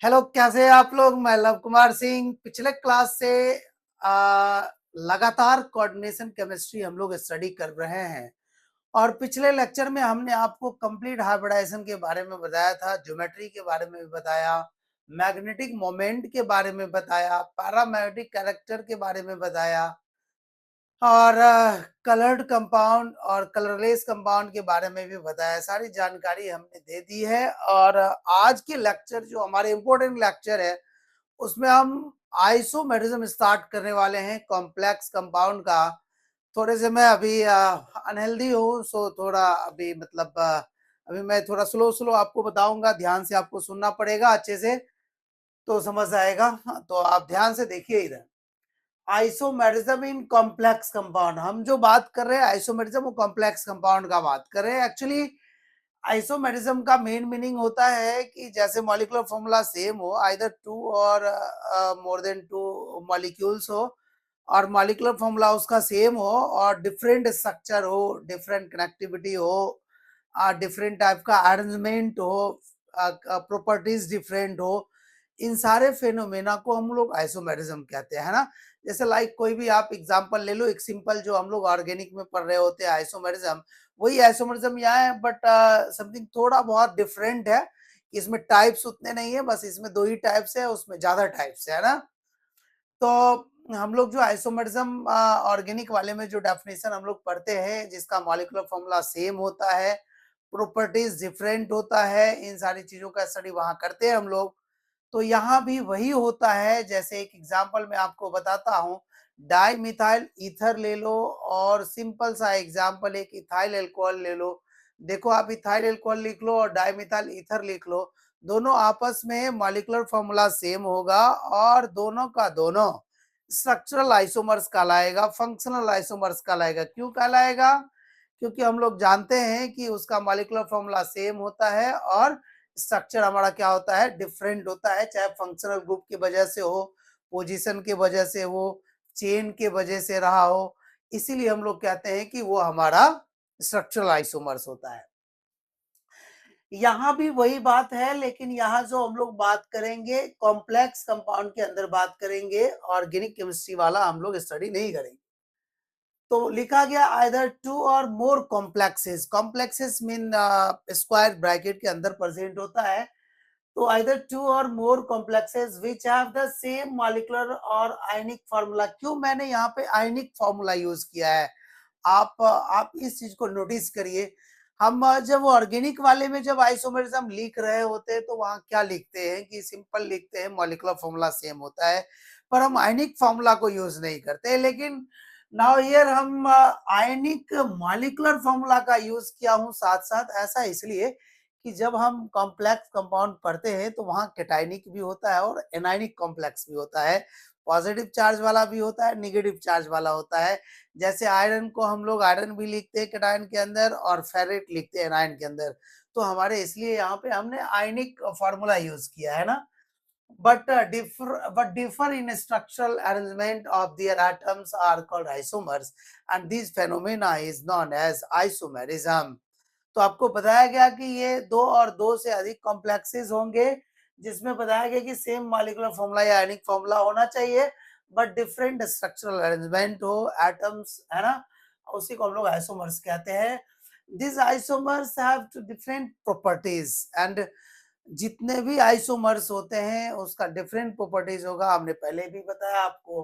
Hello, कैसे हैं आप लोग। मैं लव कुमार सिंह। पिछले क्लास से लगातार कोऑर्डिनेशन केमिस्ट्री हम लोग स्टडी कर रहे हैं और पिछले लेक्चर में हमने आपको कंप्लीट हाइब्रिडाइजेशन के बारे में बताया था, ज्योमेट्री के बारे में भी बताया, मैग्नेटिक मोमेंट के बारे में बताया, पैरामैग्नेटिक कैरेक्टर के बारे में बताया और कलर्ड कंपाउंड और कलरलेस कंपाउंड के बारे में भी बताया। सारी जानकारी हमने दे दी है और आज के लेक्चर जो हमारे इम्पोर्टेंट लेक्चर है उसमें हम आइसोमेरिज्म स्टार्ट करने वाले हैं कॉम्प्लेक्स कंपाउंड का। थोड़े से मैं अभी अनहेल्दी हूँ, सो थोड़ा अभी मतलब अभी मैं थोड़ा स्लो स्लो आपको बताऊंगा, ध्यान से आपको सुनना पड़ेगा, अच्छे से तो समझ आएगा। तो आप ध्यान से देखिए इधर, आइसोमेरिज्म इन कॉम्प्लेक्स कंपाउंड। हम जो बात कर रहे हैं आइसोमेरिज्म वो कॉम्प्लेक्स कंपाउंड का बात कर रहे हैं। एक्चुअली आइसोमेरिज्म का मेन मीनिंग होता है कि जैसे मॉलिक्यूलर फॉर्मूला सेम हो, either two or more than two molecules हो और मॉलिक्यूलर फॉर्मूला उसका सेम हो और डिफरेंट स्ट्रक्चर हो, डिफरेंट कनेक्टिविटी हो, डिफरेंट टाइप का अरेंजमेंट हो, प्रॉपर्टीज डिफरेंट हो, इन सारे फेनोमेना को हम लोग आइसोमेरिज्म कहते हैं, है ना। जैसे लाइक कोई भी आप एग्जांपल ले लो, एक सिंपल जो हम लोग ऑर्गेनिक में पढ़ रहे होते हैं आइसोमेरिज्म, वही आइसोमेरिज्म यहाँ है, बट समथिंग थोड़ा बहुत डिफरेंट है। इसमें टाइप्स उतने नहीं है, बस इसमें दो ही टाइप्स है, उसमें ज्यादा टाइप्स है ना। तो हम लोग जो आइसोमेरिज्म ऑर्गेनिक वाले में जो डेफिनेशन हम लोग पढ़ते हैं, जिसका मॉलिक्यूलर फॉर्मूला सेम होता है, प्रॉपर्टीज डिफरेंट होता है, इन सारी चीजों का स्टडी वहां करते हैं हम लोग। तो यहाँ भी वही होता है। जैसे एक एग्जांपल मैं आपको बताता हूँ, डाई मिथाइल ईथर ले लो और सिंपल सा एग्जांपल एक इथाइल एल्कोहल ले लो। देखो, आप इथाइल एल्कोहल लिख लो और डाई मिथाइल ईथर लिख लो, दोनों आपस में मॉलिक्यूलर फॉर्मूला सेम होगा और दोनों का दोनों स्ट्रक्चरल आइसोमर्स कहलाएगा, फंक्शनल आइसोमर्स कहलाएगा। क्यों कहलाएगा? क्योंकि हम लोग जानते हैं कि उसका मॉलिक्यूलर फॉर्मूला सेम होता है और स्ट्रक्चर हमारा क्या होता है, डिफरेंट होता है, चाहे फंक्शनल ग्रुप की वजह से हो, पोजीशन की वजह से हो, चेन के वजह से रहा हो। इसीलिए हम लोग कहते हैं कि वो हमारा स्ट्रक्चरल आइसोमर्स होता है। यहाँ भी वही बात है, लेकिन यहाँ जो हम लोग बात करेंगे कॉम्प्लेक्स कंपाउंड के अंदर बात करेंगे, ऑर्गेनिक केमिस्ट्री वाला हम लोग स्टडी नहीं करेंगे। तो लिखा गया either two or more complexes. Complexes mean square bracket के अंदर प्रेजेंट होता है। तो either two or more complexes which have the same molecular or ionic formula. क्यों मैंने यहाँ पे आयनिक फार्मूला यूज किया है, आप इस चीज को नोटिस करिए। हम जब ऑर्गेनिक वाले में जब आइसोमेरिज्म लिख रहे होते हैं तो वहां क्या लिखते हैं कि सिंपल लिखते हैं, मॉलिक्यूलर फार्मूला सेम होता है, पर हम आयनिक फार्मूला को यूज नहीं करते। लेकिन नाउ हियर हम आयनिक मॉलिक्यूलर फार्मूला का यूज किया हूं साथ साथ। ऐसा इसलिए कि जब हम कॉम्प्लेक्स कंपाउंड पढ़ते हैं तो वहां कैटायनिक भी होता है और एनायनिक कॉम्प्लेक्स भी होता है, पॉजिटिव चार्ज वाला भी होता है, नेगेटिव चार्ज वाला होता है। जैसे आयरन को हम लोग आयरन भी लिखते हैं कैटायन के अंदर और फेरेट लिखते हैं एनायन के अंदर। तो हमारे इसलिए यहाँ पे हमने आयनिक फॉर्मूला यूज किया है ना। But differ in structural arrangement of their atoms are called isomers, and this phenomena is known as isomerism. तो आपको बताया गया कि ये दो और दो से अधिक कॉम्प्लेक्सेस होंगे जिसमें बताया गया कि सेम मॉलिक्यूलर फॉर्मूला या आयनिक फॉर्मूला होना चाहिए, बट डिफरेंट स्ट्रक्चरल अरेंजमेंट हो, एटम्स, है ना, उसी को हम लोग आइसोमर्स कहते हैं। This isomers have different properties and जितने भी आइसोमर्स होते हैं उसका डिफरेंट प्रॉपर्टीज होगा। हमने पहले भी बताया, आपको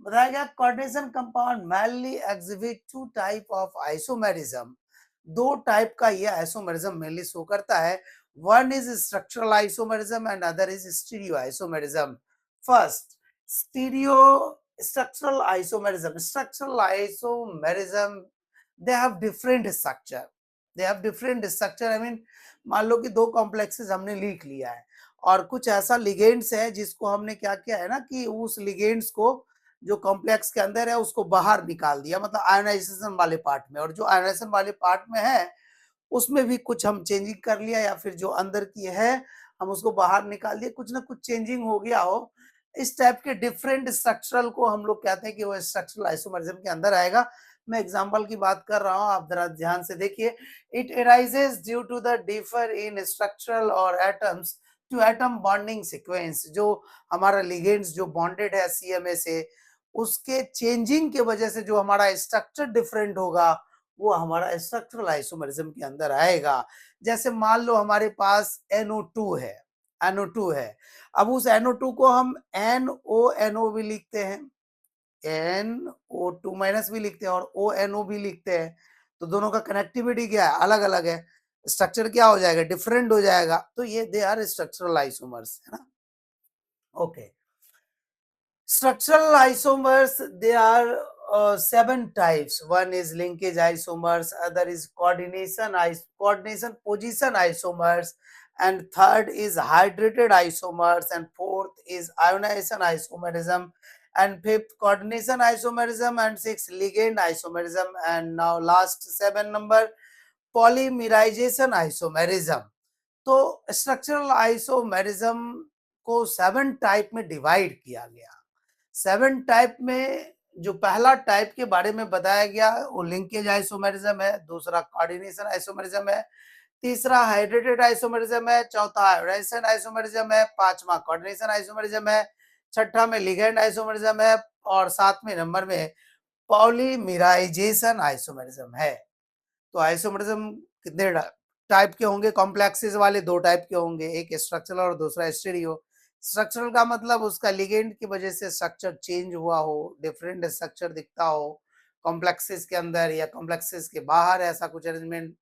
बताया गया coordination compound mainly exhibit two type of isomerism. दो टाइप का ये आइसोमेरिज्म मेनली शो करता है। One is structural isomerism and other is stereo isomerism. First, stereo structural isomerism. Structural isomerism, they have different structure, they have different structure. I mean, मान लो कि दो complexes हमने लिख लिया है और कुछ ऐसा लिगेंड्स है जिसको हमने क्या किया है ना कि उस लिगेंड्स को जो कॉम्प्लेक्स के अंदर है उसको बाहर निकाल दिया, मतलब आयोनाइजेशन वाले पार्ट में, और जो आयोनाइजेशन वाले पार्ट में है उसमें भी कुछ हम चेंजिंग कर लिया, या फिर जो अंदर की है हम उसको बाहर निकाल दिए, कुछ ना कुछ चेंजिंग हो गया हो। इस टाइप के डिफरेंट स्ट्रक्चरल को हम लोग कहते हैं कि वो स्ट्रक्चरल आइसोमरिज्म के अंदर आएगा। मैं एग्जांपल की बात कर रहा हूं, आप जरा ध्यान से देखिए। It arises due to the differ in structural or atoms to atom bonding sequence, जो हमारा लिगेंड्स जो बॉन्डेड है सीएमए से, उसके चेंजिंग के वजह से जो हमारा स्ट्रक्चर डिफरेंट होगा, वो हमारा स्ट्रक्चरल आइसोमरिज्म के अंदर आएगा। जैसे मान लो हमारे पास NO2 है, NO2 है, अब उस NO2 को हम NONO भी लिखते हैं, NO2 माइनस भी लिखते हैं और ONO भी लिखते हैं, तो दोनों का कनेक्टिविटी क्या है, अलग अलग है, स्ट्रक्चर क्या हो जाएगा, डिफरेंट हो जाएगा, तो ये दे आर स्ट्रक्चरल आइसोमर्स, है ना। Okay, structural isomers, there are 7 types. One is linkage isomers, other is coordination position isomers, and third is hydrated isomers, and fourth is ionization isomerism, and fifth coordination isomerism, and sixth ligand isomerism, and now last 7 number polymerization isomerism. तो structural isomerism को 7 type में divide किया गया। 7 type में जो पहला type के बारे में बताया गया वो लिंकेज आइसोमेरिज्म है, दूसरा कोऑर्डिनेशन आइसोमेरिज्म है, तीसरा हाइड्रेटेड आइसोमेरिज्म है, चौथा हाइब्रिडाइजेशन आइसोमेरिज्म है, पांचवा कोऑर्डिनेशन आइसोमेरिज्म है, छठा में लिगैंड आइसोमेरिज्म है और सातवें नंबर में पॉलीमराइजेशन आइसोमेरिज्म है। तो आइसोमेरिज्म कितने टाइप के होंगे, कॉम्प्लेक्सेस वाले 2 टाइप के होंगे, एक स्ट्रक्चरल और दूसरा स्टीरियो। स्ट्रक्चरल का मतलब उसका लिगेंड की वजह से स्ट्रक्चर चेंज हुआ हो, डिफरेंट स्ट्रक्चर दिखता हो कॉम्प्लेक्सेस के अंदर या कॉम्प्लेक्सेस के बाहर, ऐसा कुछ अरेंजमेंट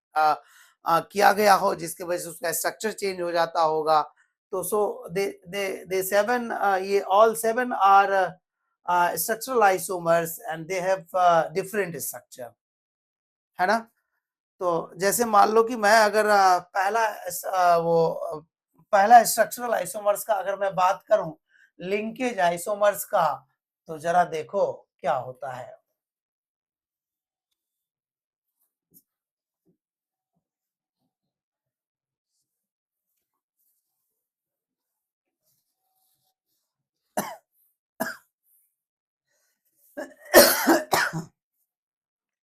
किया गया हो जिसकी वजह से उसका स्ट्रक्चर चेंज हो जाता होगा। तो सो दे 7 ये all 7 are structural isomers and they have different structure, है ना। तो जैसे मान लो कि मैं अगर पहला स्ट्रक्चरल आइसोमर्स का अगर मैं बात करूं, लिंकेज आइसोमर्स का, तो जरा देखो क्या होता है।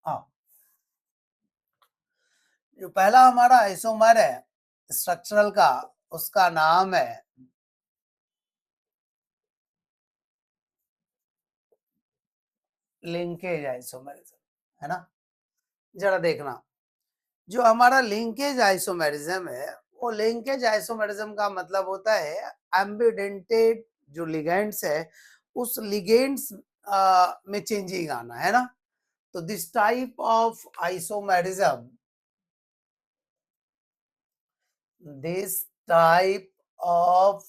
हाँ, जो पहला हमारा आइसोमर है स्ट्रक्चरल का, उसका नाम है लिंकेज आइसोमरिज्म, है ना। जरा देखना, जो हमारा लिंकेज आइसोमेरिज्म है, वो लिंकेज आइसोमेरिज्म का मतलब होता है एम्बिडेंटेड जो लिगेंड्स है, उस लिगेंड्स में चेंजिंग आना, है ना। तो this type of isomerism, this type of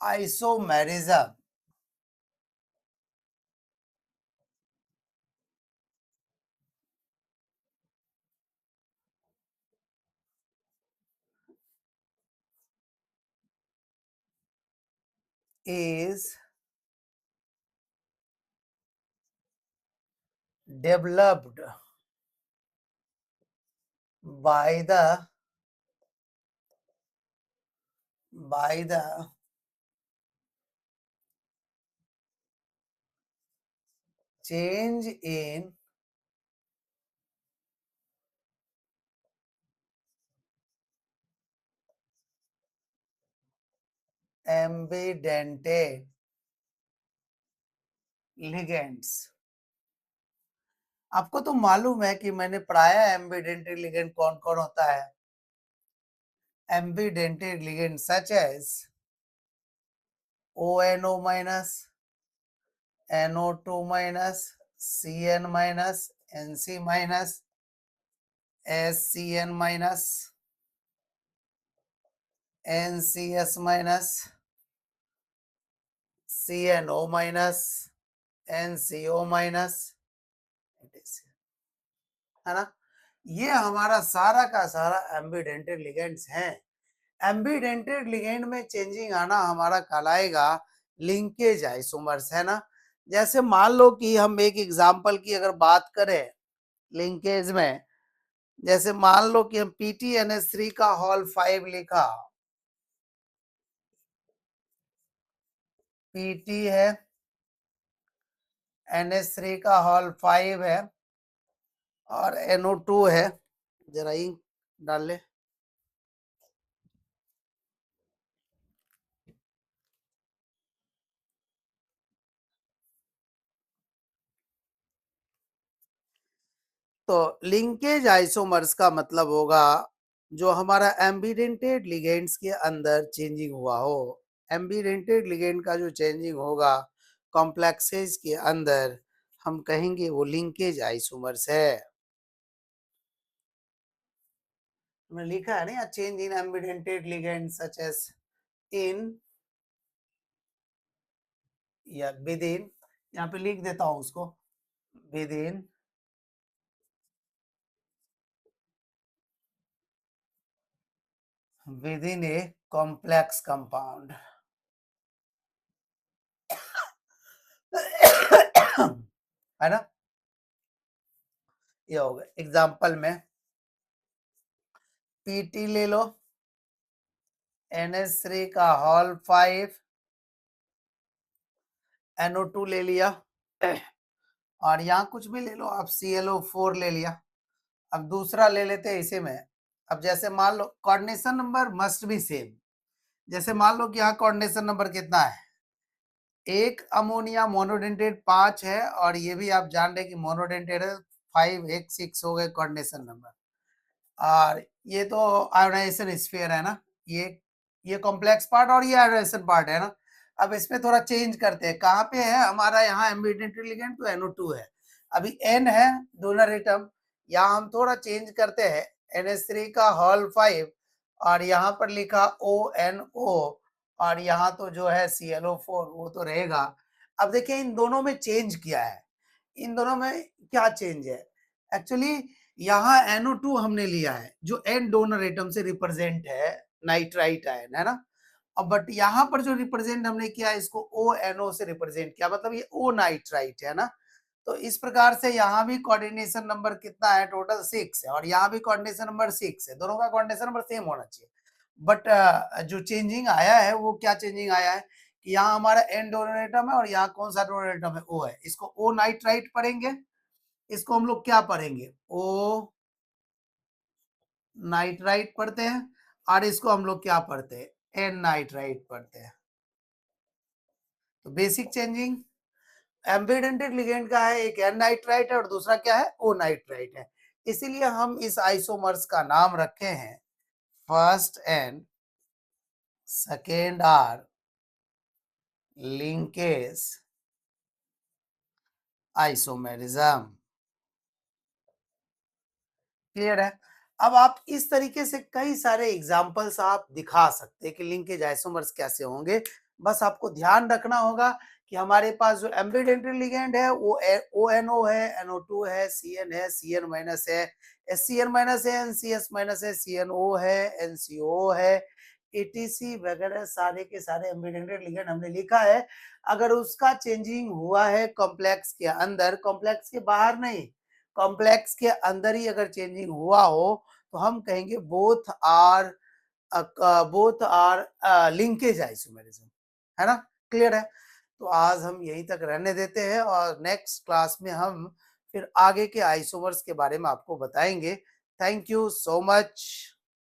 isomerism is developed by the change in ambidentate ligands. आपको तो मालूम है कि मैंने पढ़ाया एम्बिडेंटेड लिगेंड कौन कौन होता है। Ambidentate ligand such as ONO minus, NO2 minus, CN minus, NC minus, SCN minus, NCS minus, CNO minus, NCO minus, है ना। ये हमारा सारा का सारा एम्बिडेंटेड लिगेंड्स हैं। एम्बिडेंटेड लिगेंड में चेंजिंग आना हमारा कहलाएगा लिंकेज आइसोमर्स, है ना। जैसे मान लो कि हम एक एग्जांपल की अगर बात करें लिंकेज में, जैसे मान लो कि हम PTNS3 का हॉल 5 लिखा, PT है, NH3 का हॉल 5 है और NO2 है, जरा इंक डाल ले। तो लिंकेज आइसोमर्स का मतलब होगा जो हमारा एम्बिडेंटेड लिगेंड्स के अंदर चेंजिंग हुआ हो। एम्बिडेंटेड लिगेंड का जो चेंजिंग होगा कॉम्प्लेक्सेज के अंदर, हम कहेंगे वो लिंकेज आइसोमर्स है। मैंने लिखा है ना, change in ambidentate ligand such as in या विद इन, यहाँ पे लिख देता हूं उसको, within within a complex compound है ना। ये हो गया एग्जांपल में, पीटी ले लो, NH3 का होल 5, NO2 ले लिया, और यहाँ कुछ भी ले लो आप, ClO4 ले लिया। अब दूसरा ले लेते हैं इसी में। अब जैसे मान लो coordination number must be same, जैसे मान लो कि यहाँ कोऑर्डिनेशन नंबर कितना है, एक अमोनिया मोनोडेंटेट 5 है, और ये भी आप जान रहे कि मोनोडेंटेट है 5, एक 6 हो गए कोऑर्डिनेशन नंबर। और ये तो आयोनाइजेशन स्फीयर है ना, ये कॉम्प्लेक्स पार्ट और ये आयोनाइजेशन पार्ट है ना। अब इसमें थोड़ा चेंज करते हैं, कहाँ पे है हमारा, यहाँ एम्बिडेंटेड लिगेंड तो NO2 है, अभी N है डोनर एटम, यहाँ हम थोड़ा चेंज करते हैं, NH3 का होल 5, और यहाँ पर लिखा ONO, और यहाँ तो जो है ClO4 वो तो रहेगा। अब देखिए इन दोनों में चेंज किया है, इन दोनों में क्या चेंज है, एक्चुअली यहाँ NO2 हमने लिया है जो N डोनर एटम से रिप्रेजेंट है, नाइट्राइट आयन है ना। अब बट यहाँ पर जो रिप्रेजेंट हमने किया इसको ONO से रिप्रेजेंट किया, मतलब ये O नाइट्राइट है ना। तो इस प्रकार से यहाँ भी कोऑर्डिनेशन नंबर कितना है, टोटल 6 है, और यहाँ भी कोऑर्डिनेशन नंबर 6 है, दोनों का कोऑर्डिनेशन नंबर सेम होना चाहिए। बट जो चेंजिंग आया है वो क्या चेंजिंग आया है कि यहाँ हमारा N डोनर एटम है और यहाँ कौन सा डोनर एटम है, O है, इसको O नाइट्राइट पढ़ेंगे, इसको हम लोग क्या पढ़ेंगे, O नाइट्राइट पढ़ते हैं, और इसको हम लोग क्या पढ़ते हैं, N नाइट्राइट पढ़ते हैं। तो बेसिक चेंजिंग एम्बिडेंटेड लिगेंड का है, एक N नाइट्राइट है और दूसरा क्या है, O नाइट्राइट है, इसीलिए हम इस आइसोमर्स का नाम रखे हैं first and second are linkage isomerism. Clear है। अब आप इस तरीके से कई सारे एग्जांपल्स आप दिखा सकते हैं कि लिंकेज आइसोमर्स कैसे होंगे। बस आपको ध्यान रखना होगा कि हमारे पास जो एम्बिडेंटेड लिगेंड है वो ONO है, NO2 है, CN है, CN माइनस है, SCN माइनस है, NCS माइनस है, CNO है, NCO है, ETC वगैरह सारे के सारे एम्बिडेंटेड लिगेंड हमने लिखा है। अगर उसका चेंजिंग हुआ है कॉम्प्लेक्स के अंदर, कॉम्प्लेक्स के बाहर नहीं, कॉम्प्लेक्स के अंदर ही अगर चेंजिंग हुआ हो तो हम कहेंगे बोथ आर लिंकेज आइसोमेरिज्म, है ना। क्लियर है। तो आज हम यहीं तक रहने देते हैं, और नेक्स्ट क्लास में हम फिर आगे के आइसोमर्स के बारे में आपको बताएंगे। Thank you so much.